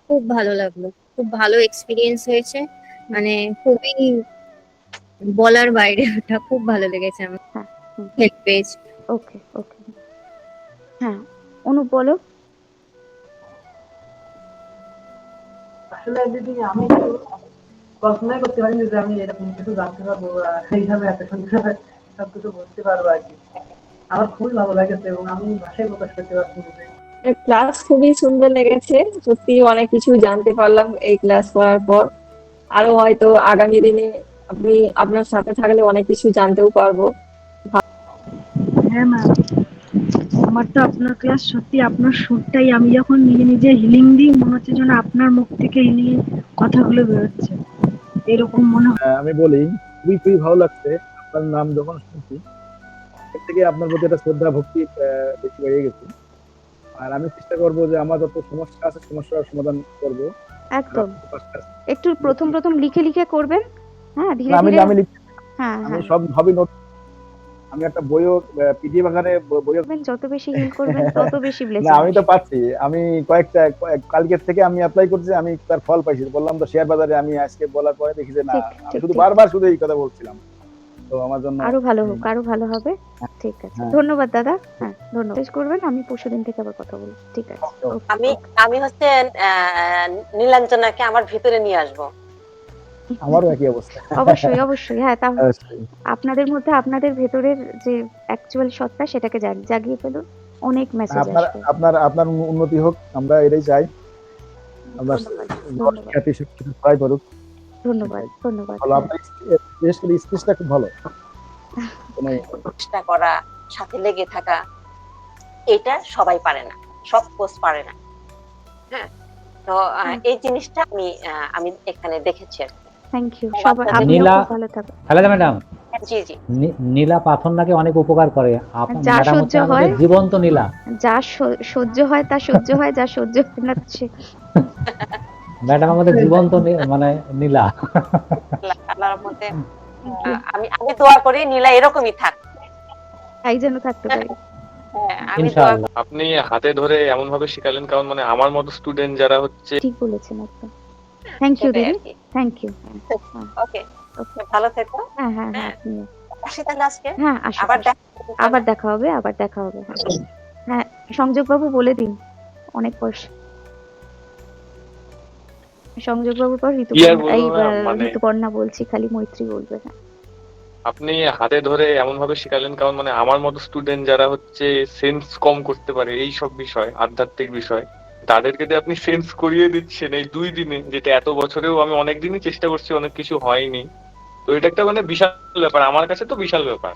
খুব ভালো লাগলো, খুব ভালো এক্সপিরিয়েন্স হয়েছে। হুম, মানে খুবই বলার বাইরে, ওটা খুব ভালো লেগেছে আমার। হ্যাঁ, হুম, হেল্প পেয়েছি। ওকে, ওকে। হ্যাঁ, অনুপ বলো। আসলে দিদি আমি তো কল্পনাই করতে পারিনি যে আমি এরকম কিছু জানতে পারবো আর এইভাবে এত সুন্দর সবকিছু বুঝতে পারবো আর কি। আমার খুবই ভালো লাগেছে এবং আমি ভাষায় প্রকাশ করতে পারছি না যে ক্লাস খুবই সুন্দর লেগেছে। সত্যি অনেক কিছু জানতে পারলাম এই ক্লাস করার পর। আরো হয়তো আগামী দিনে আপনি আপনার সাথে থাকলে অনেক কিছু জানতেও পারবো। হ্যাঁ ম্যাম, আমার তো আপনার ক্লাস সত্যি আপনার সুরটাই আমি যখন নিজে নিজে হিলিং দিই মনে হচ্ছে যেন আপনার মুখ থেকে হিলিং কথাগুলো বেরোচ্ছে এরকম মনে হয়। আমি বলি, খুবই খুবই ভালো লাগছে আপনার নাম যখন শুনছি। এর থেকে আপনার প্রতি একটা শ্রদ্ধা ভক্তি বেশি বেড়ে গেছে। আর আমি চেষ্টা করবো যে আমার যত সমস্যা আছে সমস্যার সমাধান করবো। আর একদম। আপনার পাশে আছি। একটু প্রথম প্রথম লিখে লিখে করবেন। হ্যাঁ, ধীরে না, আমি ধীরে। আমি হ্যাঁ, আমি হ্যাঁ, সব ভাবি নোট। আমি একটা বইও পিডিএফ আকারে বইও। করবেন, যত বেশি হিল করবেন তত বেশি না, ব্লেসিং আমি তো আসবে। পাচ্ছি। আমি কালকের থেকে আমি অ্যাপ্লাই করছি, আমি তার ফল পাইছি। বললাম তো শেয়ার বাজারে, আমি আজকে বলার পরে দেখি যে না, ঠিক, আমি ঠিক, শুধু ঠিক। বারবার শুধু এই কথা বলছিলাম। তো আমার জন্য আরো ভালো আমি হোক, আরো ভালো হবে। ঠিক আছে, হ্যাঁ, ধন্যবাদ দাদা। হ্যাঁ, ধন্যবাদ। শেষ করবেন, আমি পরশুদিন থেকে আবার কথা বলবো। ঠিক আছে, ওকে, ওকে, ওকে, আমি ওকে। আমি হচ্ছে নীলাঞ্জনাকে আমার ভিতরে নিয়ে আসবো। আমারও একই অবস্থা। অবশ্যই, অবশ্যই। হ্যাঁ, তা অবশ্যই। আপনাদের মধ্যে আপনাদের ভেতরের যে অ্যাকচুয়াল সত্তা সেটাকে জাগিয়ে ফেলুন। অনেক মেসেজ আপনার আসবে। আপনার আপনার উন্নতি হোক, আমরা এটাই চাই। আপনার ধন্যবাদ, যশ ধন্যবাদ, খ্যাতি সবকিছু ছড়াই পড়ুক। ধন্যবাদ, এটাই ধন্যবাদ। ভালো। হ্যাঁ, আপনার বিশেষ করে স্পিচটা খুব ভালো। কোনো চেষ্টা করা, সাথে লেগে থাকা, এটা সবাই পারে না, সব কোচ পারে না। হ্যাঁ, তো হ্যাঁ, এই জিনিসটা আমি এখানে দেখেছি আর কি। Thank you. সবাই, বাচ্চাদের আপনিও নীলা, খুব ভালো থাকবেন। খালেদা ম্যাডাম, জি জি। নীলা পাথর নাকি অনেক উপকার করে। যা ম্যাডাম সহ্য হচ্ছে আমাদের হয়, জীবন্ত নীলা। যা সহ্য হয় তা সহ্য হয়, যা সহ্য হয় না সে। ম্যাডাম আমাদের জীবন্ত মানে নীলা। আল্লাহর মধ্যে থ্যাংক ইউ। আমি আমি দোয়া করি নীলা এরকমই থাক। তাই যেন থাকতে পারি। হ্যাঁ, আমি দোয়া ইনশাআল্লাহ। করি। আপনি হাতে ধরে এমন ভাবে শিখালেন, কারণ মানে আমার মতো স্টুডেন্ট যারা হচ্ছে ঠিক বলেছেন একদম। থ্যাংক ইউ সেটাই দিদি। আর কি। Thank you. হ্যাঁ, হ্যাঁ, ওকে, ওকে। ভালো থেকো। হ্যাঁ, হ্যাঁ, হ্যাঁ, হ্যাঁ, আপনিও। আসি তাহলে আজকে। হ্যাঁ, আসো, আবার আসো। দেখা হবে তাহলে। আবার দেখা হবে, আবার দেখা হবে। হ্যাঁ, হ্যাঁ, সংযোগবাবু বলে দিন। অনেক পর সংযোগবাবুর পর কি আর ঋতুপর্ণা, এই বলবো ম্যাম, মানে ঋতুপর্ণা বলছি, খালি মৈত্রী বলবে। হ্যাঁ, আপনি হাতে ধরে এমন ভাবে শিখালেন, কারণ মানে আমার মতো স্টুডেন্ট যারা হচ্ছে সেন্স কম করতে পারে এই সব বিষয়, আধ্যাত্মিক বিষয়, তাদেরকে যে আপনি সেন্স করিয়ে দিচ্ছেন এই 2 দিনে, যেটা এত বছরেও আমি অনেক দিনই চেষ্টা করছি, অনেক কিছু হয়নি। তো এটা একটা মানে বিশাল ব্যাপার আমার কাছে, তো বিশাল ব্যাপার।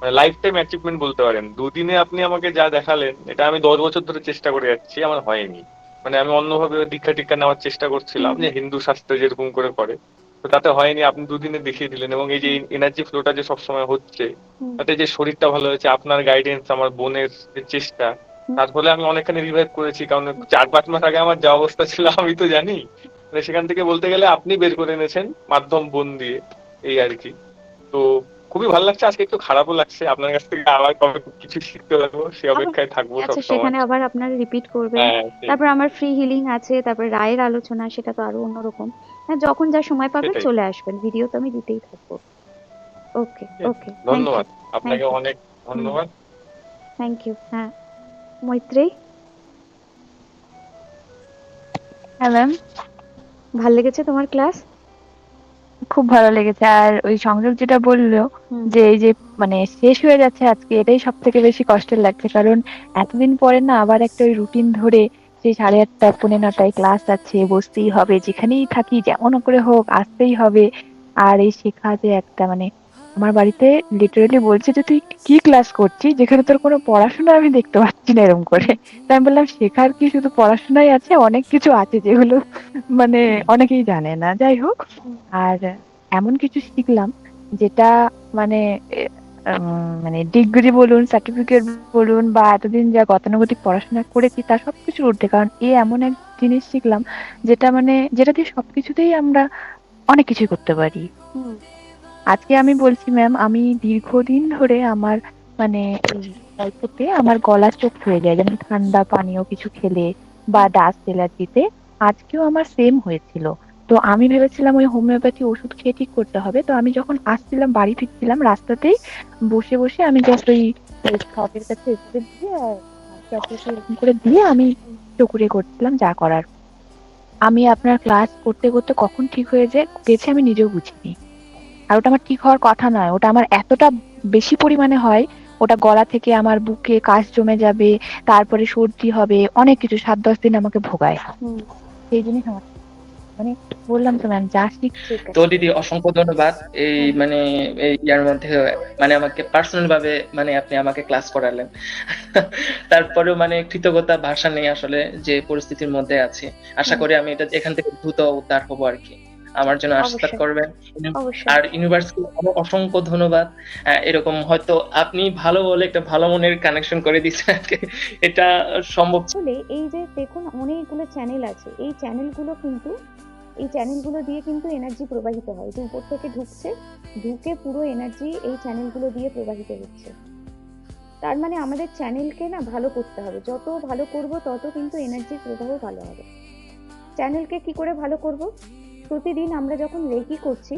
মানে লাইফ টাইম অ্যাচিভমেন্ট বলতে পারেন। 2 দিনে আপনি আমাকে যা দেখালেন, এটা আমি 10 বছর ধরে চেষ্টা করে যাচ্ছি, আমার হয়নি। মানে আমি অন্যভাবে দীক্ষা টিক্ষা নেওয়ার চেষ্টা করছিলাম, যে হিন্দু শাস্ত্রে যেরকম করে করে, তো তাতে হয়নি। আপনি 2 দিনে দেখিয়ে দিলেন, এবং এই যে এনার্জি ফ্লোটা যে সবসময় হচ্ছে, হুম, তাতে যে শরীরটা ভালো হয়েছে, আপনার গাইডেন্স, আমার বোনের যে চেষ্টা, হুম, তার ফলে আমি অনেকখানি রিভাইভ করেছি। কারণ 4-5 মাস আগে আমার যা অবস্থা ছিল আমি তো জানি। মানে সেখান থেকে বলতে গেলে আপনি বের করে এনেছেন মাধ্যম বোন দিয়ে, এই আর কি। তো খুবই ভালো লাগছে। আজকে একটু খারাপও লাগছে, আপনার কাছ থেকে আবার কবে কিছু শিখতে পারবো সে আবার অপেক্ষায় থাকবো সব আচ্ছা, সময়। সেখানে আবার আপনারা রিপিট করবেন। হ্যাঁ, সেই তারপর আমার ফ্রি হিলিং আছে, তারপর রায়ের আলোচনা, সেটা তো আরো অন্যরকম। হ্যাঁ, যখন যা সময় পাবেন সেটাই। চলে আসবেন, ভিডিও তো আমি দিতেই থাকবো। ওকে, ঠিক আছে। Okay, thank you. ধন্যবাদ, থ্যাংক আপনাকে ইউ। অনেক হুম, ধন্যবাদ। Thank you. হ্যাঁ, মৈত্রেয়ী, হ্যাঁ ম্যাম, ভাল লেগেছে তোমার ক্লাস? খুব ভালো লেগেছে। আর ওই সংযোগ যেটা বললো হুম, যে এই যে মানে শেষ হয়ে যাচ্ছে আজকে, এটাই সব থেকে বেশি কষ্টের লাগছে। কারণ এতদিন পরে না আবার একটা ওই রুটিন ধরে, সেই 8:30 9:30 ক্লাস আছে, বসতেই হবে, যেখানেই থাকি যেমন করে হোক আসতেই হবে। আর এই শেখা যে একটা মানে, আমার বাড়িতে লিটারেলি বলছে যে তুই কি ক্লাস করছিস, যেখানে তোর কোনো পড়াশোনা আমি দেখতে পাচ্ছি না এরকম করে। হুম, তাই আমি বললাম শেখার কি শুধু পড়াশোনাই আছে, অনেক কিছু আছে যেগুলো মানে অনেকেই জানে না। যাই হোক, হুম, আর এমন কিছু শিখলাম যেটা মানে মানে ডিগ্রি বলুন, সার্টিফিকেট বলুন, বা এতদিন যা গতানুগতিক পড়াশোনা করেছি তার সবকিছুর ঊর্ধ্বে। কারণ এমন এক জিনিস শিখলাম যেটা মানে যেটা দিয়ে সবকিছুতেই আমরা অনেক কিছু করতে পারি। হুম, আজকে আমি বলছি ম্যাম, আমি দীর্ঘদিন ধরে আমার মানে এই অল্পতে আমার গলা চোখ হয়ে যায়, যেমন ঠান্ডা পানীয় কিছু খেলে বা হুম, ডাস্ট এলার্জিতে আজকেও আমার সেম হয়েছিল। তো আমি ভেবেছিলাম ওই হোমিওপ্যাথি ওষুধ খেয়ে ঠিক করতে হবে। তো আমি যখন আসছিলাম, বাড়ি ফিরছিলাম, রাস্তাতেই বসে বসে আমি জাস্ট ওই ঠপের কাছে এভাবে দিয়ে চকলেট এরকম করে দিয়ে আমি চকুরে করছিলাম যা করার। আমি আপনার ক্লাস করতে করতে কখন ঠিক হয়ে গেছে আমি নিজেও বুঝিনি। আর ওটা আমার ঠিক হওয়ার কথা নয়, ওটা আমার এতটা বেশি পরিমাণে হয়, ওটা গলা থেকে আমার বুকে কাশ জমে যাবে, তারপরে সর্দি হবে, অনেক কিছু 7-10 দিন আমাকে ভোগায়। হুম, সেই জিনিস আমার মানে বললাম তো ম্যাম, যা শিখছি ঠিক আছে। তো দিদি অসংখ্য ধন্যবাদ এই মানে এই ইয়ার মধ্যে মানে আমাকে পার্সোনাল ভাবে মানে আপনি আমাকে ক্লাস করালেন। তারপরেও মানে কৃতজ্ঞতা ভাষা নেই আসলে যে পরিস্থিতির মধ্যে আছি। আশা করি আমি এটা এখান থেকে দ্রুত উদ্ধার হবো আর কি। আমার জন্য আশীর্বাদ অবশ্যই করবেন। অবশ্যই। আর ইউনিভার্সিটি অসংখ্য ধন্যবাদ। এরকম হয়তো আপনি ভালো বলে একটা ভালো মনের কানেকশন করে দিচ্ছেন আজকে। এটা সম্ভব আসলে এই যে দেখুন অনেকগুলো চ্যানেল আছে, এই চ্যানেলগুলো দিয়ে কিন্তু এনার্জি প্রবাহিত হয়, যে উপর থেকে ঢুকে পুরো এনার্জি এই চ্যানেলগুলো দিয়ে প্রবাহিত হচ্ছে। তার মানে আমাদের চ্যানেলকে না ভালো করতে হবে, যত ভালো করব তত কিন্তু এনার্জির প্রবাহ ভালো হবে। চ্যানেলকে কি করে ভালো করব? প্রতিদিন আমরা যখন রেকি করছি,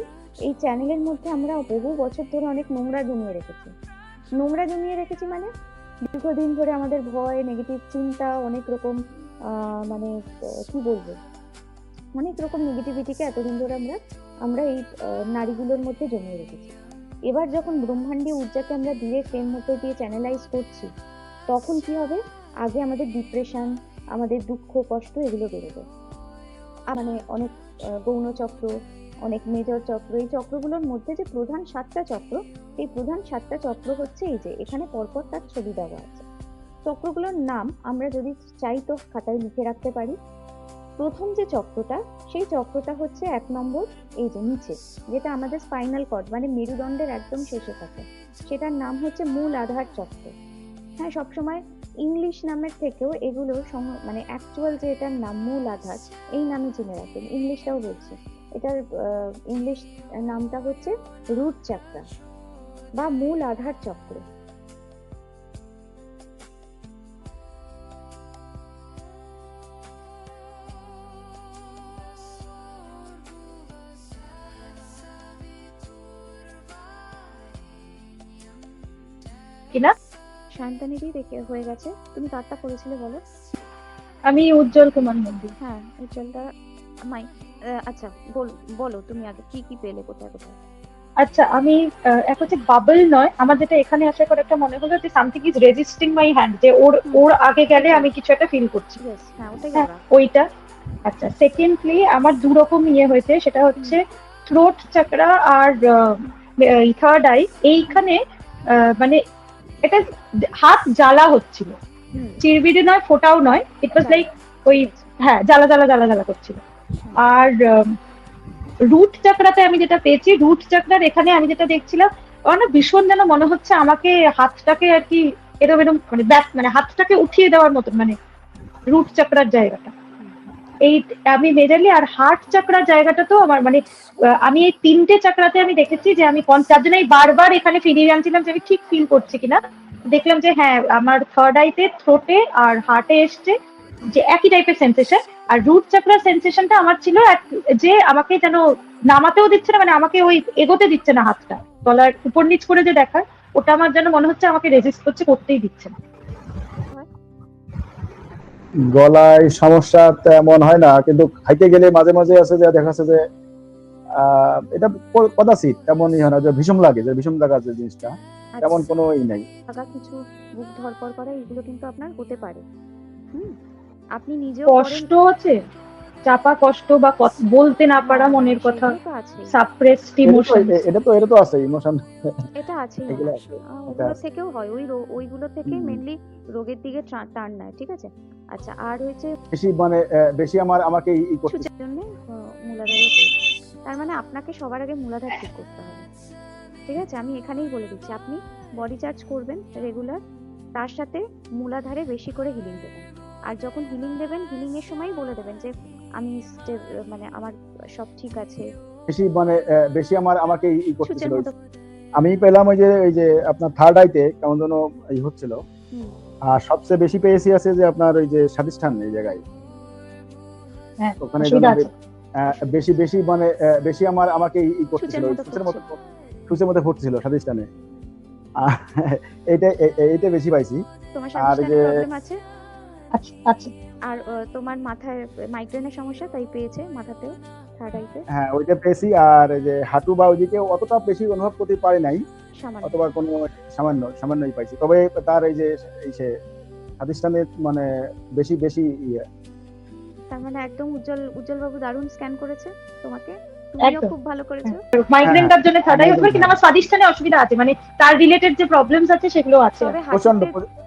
এই চ্যানেলের মধ্যে আমরা বহু বছর ধরে অনেক নোংরা জমিয়ে রেখেছি মানে দীর্ঘদিন ধরে আমাদের ভয়, নেগেটিভ চিন্তা, অনেক রকম মানে কি বলবো, অনেক রকম নেগেটিভিটিকে এতদিন ধরে আমরা এই নাড়িগুলোর মধ্যে জমিয়ে রেখেছি। এবার যখন ব্রহ্মাণ্ডীয় ঊর্জাকে আমরা ডিরেক্ট এর মধ্যে দিয়ে চ্যানেলাইজ করছি, তখন কি হবে? আগে আমাদের ডিপ্রেশন, আমাদের দুঃখ কষ্ট এগুলো বেরোবে। মানে অনেক গৌণ চক্র, অনেক মেজর চক্র, এই চক্রগুলোর মধ্যে যে প্রধান 7টা চক্র, এই প্রধান 7টা চক্র হচ্ছে এই যে এখানে পরপর তার ছবি দেওয়া আছে। চক্রগুলোর নাম আমরা যদি চাই তো খাতায় লিখে রাখতে পারি। প্রথম যে চক্রটা, সেই চক্রটা হচ্ছে 1 নম্বর, এই যে নিচে, যেটা আমাদের স্পাইনাল কর্ড মানে মেরুদণ্ডের একদম শেষে থাকে, সেটার নাম হচ্ছে মূল আধার চক্র। হ্যাঁ, সবসময় ইংলিশ নামের থেকেও এগুলো মানে অ্যাকচুয়াল যে এটার নাম মূল আধার, এই নামে জেনে রাখবেন। ইংলিশটাও বলছি, এটার ইংলিশ নামটা হচ্ছে রুট চাক্রা বা মূল আধার চক্র। কিনা শান্তানিদি দেখে হয়ে গেছে। তুমি কারটা করেছিলে বলো? আমি উজ্জ্বল কুমার নন্দী। হ্যাঁ, উজ্জ্বলটা আচ্ছা বলো তুমি আগে কি কি পেলে, কোথায় কোথায়? আচ্ছা, আমি এক হচ্ছে বাবল নয়, আমার যেটা এখানে আসার পর একটা মনে হলো যে something is resisting my hand, যে ওর আগে গেলে আমি কিছু একটা ফিল করছি। হ্যাঁ, ওটাই হ্যাঁ, ওরা। ওইটা। আচ্ছা, সেকেন্ডলি আমার দু রকম হয়েছে, সেটা হচ্ছে থ্রোট চাকরা আর থার্ড আই। এইখানে মানে এটা হাত জ্বালা হচ্ছিল, চিরবিড়ি নয়, ফোটাও নয়, ইট ওয়াজ লাইক ওই হ্যাঁ জ্বালা জ্বালা জ্বালা জ্বালা করছিল। আর রুট চাকরাতে আমি যেটা পেয়েছি, রুট চাকরার এখানে আমি যেটা দেখছিলাম, আমার না ভীষণ যেন মনে হচ্ছে আমাকে হাতটাকে আর কি এরকম এরকম মানে হাতটাকে উঠিয়ে দেওয়ার মতো, মানে রুট চাকরার জায়গাটা এই আমি মেজারলি। আর হার্ট চাকরার জায়গাটা তো আমার মানে আমি এই 3টে চাকরাতে আমি দেখেছি যে আমি তার জন্য বারবার এখানে ফিরিয়ে আনছিলাম যে আমি ঠিক ফিল করছি কিনা। দেখলাম যে হ্যাঁ, আমার থার্ড আইতে, থ্রোটে আর হার্টে এসছে যে একই টাইপের সেন্সেশন। আর রুট চাকরার সেন্সেশনটা আমার ছিল যে আমাকে যেন নামাতেও দিচ্ছে না, মানে আমাকে ওই এগোতে দিচ্ছে না, হাতটা গলার উপর নিচ করে যে দেখার, ওটা আমার যেন মনে হচ্ছে আমাকে রেজিস্ট করতেই দিচ্ছে না। গলায় সমস্যা তেমন হয় না, কিন্তু খাইতে গেলে মাঝে মাঝে আছে যে দেখা যাচ্ছে যে এটা কদাচিৎ তেমনই হয় না, যে ভীষণ লাগে, যে ভীষণ লাগা যে জিনিসটা তেমন কোনো নাই। কিছু বুক ধরপড় করা এগুলো কিন্তু আপনার হতে পারে। আপনি নিজেও কষ্ট আছে, চাপা কষ্ট বা বলতে না পারা মনের কথা, সাপ্রেসড ইমোশন, এটা তো আছে ইমোশন, এটা আছে। এগুলো আছে, ওগুলো থেকেও হয়, ওইগুলো থেকেই মেইনলি রোগের দিকে টার্ন নেয়। ঠিক আছে। আচ্ছা, আর হচ্ছে বেশি মানে বেশি আমাকে ই করতে জন্য মূলাধারেও পেয়েছে। তার মানে আপনাকে সবার আগে মূলাধার ঠিক করতে হবে। ঠিক আছে, আমি এখানেই বলে দিচ্ছি, আপনি বডি চার্জ করবেন রেগুলার, তার সাথে মূলাধারে বেশি করে হিলিং দেবেন। আর যখন হিলিং দেবেন, হিলিং এর সময় বলে দেবেন যে আমি মানে আমার সব ঠিক আছে। বেশি আমাকে ই করতেছিল। আমি পেলাম ওই যে আপনার থার্ড আইতে কেমন যেন ই হচ্ছিল। আর সবচেয়ে বেশি পেয়েছি আছে যে আপনার ওই যে স্বাধিষ্ঠান, এই জায়গায় হ্যাঁ ওখানে অসুবিধা আছে। বেশি বেশি মানে বেশি আমাকে করতেছিল, সূচের মতো ফুটছে। সূচের মধ্যে ফুটছিল স্বাধিষ্ঠানে। আহ, এইটা এইটা বেশি পাইছি। তোমার আর স্বাধিষ্ঠানে যে প্রবলেম আছে আচ্ছা আচ্ছা আর তোমার মাথায় মাইগ্রেনের সমস্যা তাই পেয়েছে মাথাতেও থার্ড আইতে হ্যাঁ ওইটা পেয়েছি। আর এই যে হাঁটু বা ওইদিকে অতটা বেশি অনুভব করতে পারি নাই, সামান্য। অথবা কোনো সামান্যই পাইছি। তবে তার এই যে সে স্বাধিষ্ঠানে মানে বেশি বেশি ইয়ে। তার মানে একদম উজ্জ্বল বাবু দারুণ স্ক্যান করেছে তোমাকে, তুমিও একদম। খুব ভালো করেছো। মাইগ্রেনটার জন্য থার্ড আই হতে পারে, কিন্তু হ্যাঁ, আমার স্বাধিষ্ঠানে অসুবিধা আছে, মানে তার রিলেটেড যে প্রবলেমস আছে সেগুলো আছে। তবে প্রচন্ড হাঁটুতে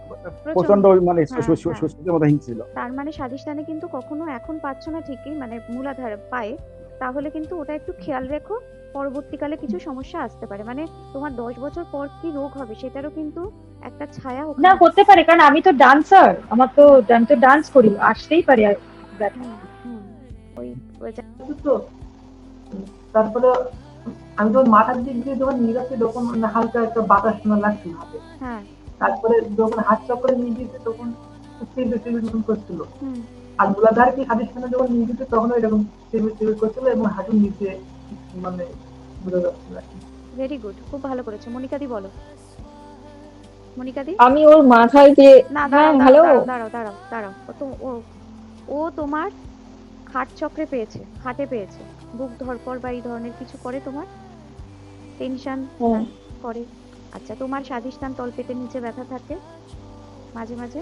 প্রচন্ড মানে হ্যাঁ, হ্যাঁ। সুস্থতার মতো হিংছিল। তার মানে স্বাধিষ্ঠানে কিন্তু কখনো এখন পাচ্ছ না ঠিকই, মানে মূলাধার পায়ে, তাহলে কিন্তু ওটা একটু খেয়াল রেখো, পরবর্তীকালে কিছু সমস্যা আসতে পারে। মানে তোমার 10 বছর পর কি রোগ হবে সেটারও কিন্তু একটা ছায়া না ওখানে। করতে পারে, কারণ আমি তো ডান্সার, আমি তো ডান্স করি, আসতেই পারে ব্যথা। হুম, ওই ওই যা- তো তারপরে আমি যখন মাথার দিক দিয়ে যখন নিয়ে যাচ্ছি তখন মানে হালকা একটা বাতাস শোনা লাগছিল হাতে। হ্যাঁ তারপরে যখন হাত চক্করে নিয়ে গিয়েছে তখন সিভিল মতন করছিল। হুম আর মূলাধার কি স্বাধিষ্ঠানে যখন নিয়ে গেছে তখন এরকম সিভিল করছিল এবং হাঁটুর নিচে মানে বোঝা যাচ্ছিল আর কি। ভেরি গুড, খুব ভালো করেছো। মনিকাদি বলো। মনিকাদি আমি ওর মাথায় দিয়ে, না হ্যাঁ দাঁড়াও হ্যালো, দাঁড়াও দাঁড়াও দাঁড়াও দাঁড়াও ও তোমার হার্ট চক্রে পেয়েছে, হার্টে পেয়েছে। বুক ধড়পড় বা এই ধরনের কিছু করে তোমার? টেনশন হ্যাঁ করে? আচ্ছা, তোমার স্বাধিষ্ঠান তলপেটের নিচে ব্যথা থাকে মাঝে মাঝে?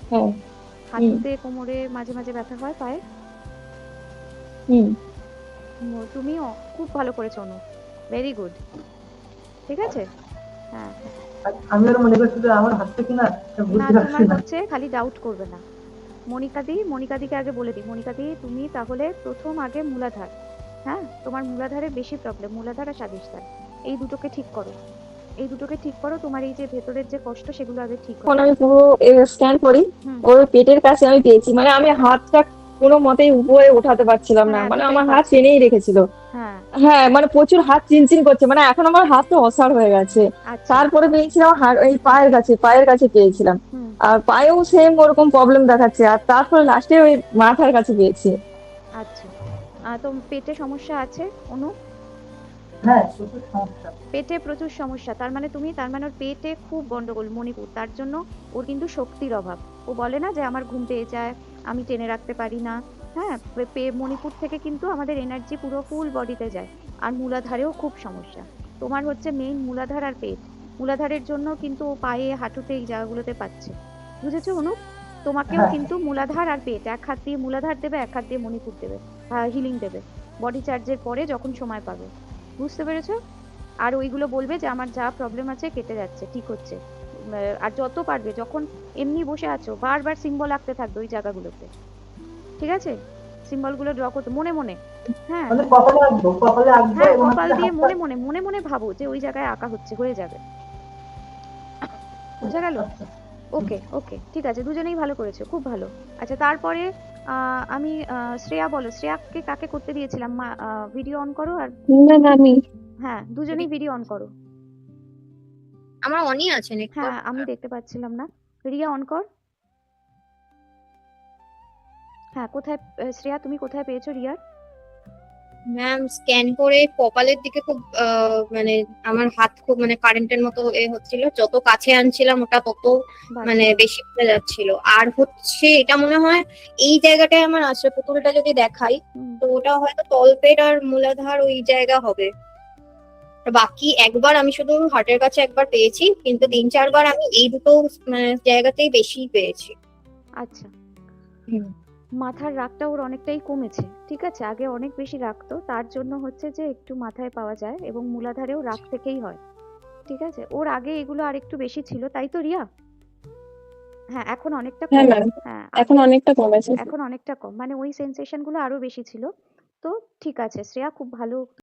হ্যাঁ হাঁটুতে কোমরে মাঝে মাঝে ব্যথা হয়, পায়ে? হুম তুমিও খুব ভালো করেছো অনু, ভেরি গুড। ঠিক আছে, হ্যাঁ। আর আমি আরো মনে করছি যে আমার হাত থেকে না না বুঝতে তোমার পারছি না। হচ্ছে, খালি ডাউট করবে না। মনিকাদিকে আগে বলে দিই। মনিকাদি, তুমি তাহলে প্রথম আগে মূলাধার, হ্যাঁ তোমার মূলাধারে বেশি প্রবলেম, মূলাধার আর স্বাধিষ্ঠান, এই দুটোকে ঠিক করো, এই দুটোকে ঠিক করো। তোমার এই যে ভেতরের যে কষ্ট সেগুলো আগে ঠিক করো। এখন আমি পুরো স্ক্যান করি, হুম। ওর পেটের কাছে আমি পেয়েছি, মানে আমি হাতটা কোনো মতেই উপরে উঠাতে পারছিলাম না, হ্যাঁ, মানে দুটোই আমার হাত পাচ্ছি। টেনেই রেখেছিল। হ্যাঁ হ্যাঁ মানে প্রচুর হাত চিনচিন করছে, মানে এখন আমার হাতটা অসাড় হয়ে গেছে। আচ্ছা। তারপরে পেয়েছিলাম এই পায়ের কাছে পেয়েছিলাম, হুম আর পায়েও সেম ওরকম প্রবলেম দেখাচ্ছে, আর তারপরে লাস্টে ওই মাথার কাছে পেয়েছি। আচ্ছা, তো পেটে সমস্যা আছে অনু? হ্যাঁ প্রচুর সমস্যা। পেটে প্রচুর সমস্যা, তার মানে ওর পেটে খুব গন্ডগোল মণিপুর, তার জন্য ওর কিন্তু শক্তির অভাব। ও বলে না যে আমার ঘুম পেয়ে যায়, আমি টেনে রাখতে পারি না। হ্যাঁ, মণিপুর থেকে কিন্তু আমাদের এনার্জি পুরো ফুল বডিতে যায়। আর মূলাধারেও খুব সমস্যা। তোমার হচ্ছে মেইন মূলাধার আর পেট। মূলাধারের জন্য কিন্তু ও পায়ে হাঁটুতে এই জায়গাগুলোতে পাচ্ছে। বুঝেছো অনু? তোমাকেও হ্যাঁ। কিন্তু মূলাধার আর পেট, এক হাত দিয়ে মূলাধার দেবে, এক হাত দিয়ে মণিপুর দেবে, হিলিং দেবে বডি চার্জের পরে যখন সময় পাবে। বুঝতে পেরেছো? আর ওইগুলো বলবে যে আমার যা প্রবলেম আছে কেটে যাচ্ছে, ঠিক হচ্ছে। আর যত পারবে, যখন এমনি বসে আছো বারবার সিম্বল আঁকতে থাকবে ওই জায়গাগুলোতে, ঠিক আছে? সিম্বলগুলো ড্র করতে মনে মনে, হ্যাঁ মানে কপালে আঁকবো হ্যাঁ, এবং কপাল হচ্ছে দিয়ে হাতটা- মনে মনে ভাবো যে ওই জায়গায় আঁকা হচ্ছে, হয়ে যাবে। বোঝা গেল? ওকে ওকে, ঠিক আছে, দুজনেই ভালো করেছো, খুব ভালো। আচ্ছা, তারপরে আমি শ্রেয়া বলো, শ্রেয়াকে কাকে করতে দিয়েছিলাম? ভিডিও অন করো। আর না না আমি হ্যাঁ, দুজনেই ভিডিও অন করো। আমার অনই আছে নাকি? হ্যাঁ, আমি দেখতে পাচ্ছিলাম না। রিয়া অন কর। হ্যাঁ, কোথায় শ্রেয়া, তুমি কোথায় পেয়েছো রিয়ার? ম্যাম স্ক্যান করে কপালের দিকে খুব মানে আমার হাত খুব মানে কারেন্টের মতো হচ্ছিল, যত কাছে আনছিলাম ওটা তত মানে বেশি হয়ে যাচ্ছিল। আর হচ্ছে এটা মনে হয় এই জায়গাটায় আমার আছে, পুতুলটা যদি দেখাই তো ওটা হয়তো তলপেট আর মূলাধার ওই জায়গা হবে। বাকি একবার আমি শুধু হার্টের কাছে একবার পেয়েছি, কিন্তু 3-4 বার আমি এই দুটো মানে জায়গাতেই বেশি পেয়েছি। আচ্ছা, মাথার রাগটা ওর অনেকটাই কমেছে, ঠিক আছে? আগে অনেক বেশি রাখতো, তার জন্য হচ্ছে যে একটু মাথায় পাওয়া যায়, এবং মূলাধারেও রাগ থেকেই হয়, ঠিক আছে? ওর আগে এগুলো আর একটু বেশি ছিল, তাই তো রিয়া? হ্যাঁ, এখন অনেকটা হ্যাঁ কম। ম্যাম, হ্যাঁ, এখন অনেকটা কমেছে। এখন অনেকটা কম, মানে ওই সেন্সেশন গুলো আরো বেশি ছিল। তো ঠিক আছে শ্রেয়া, খুব ভালো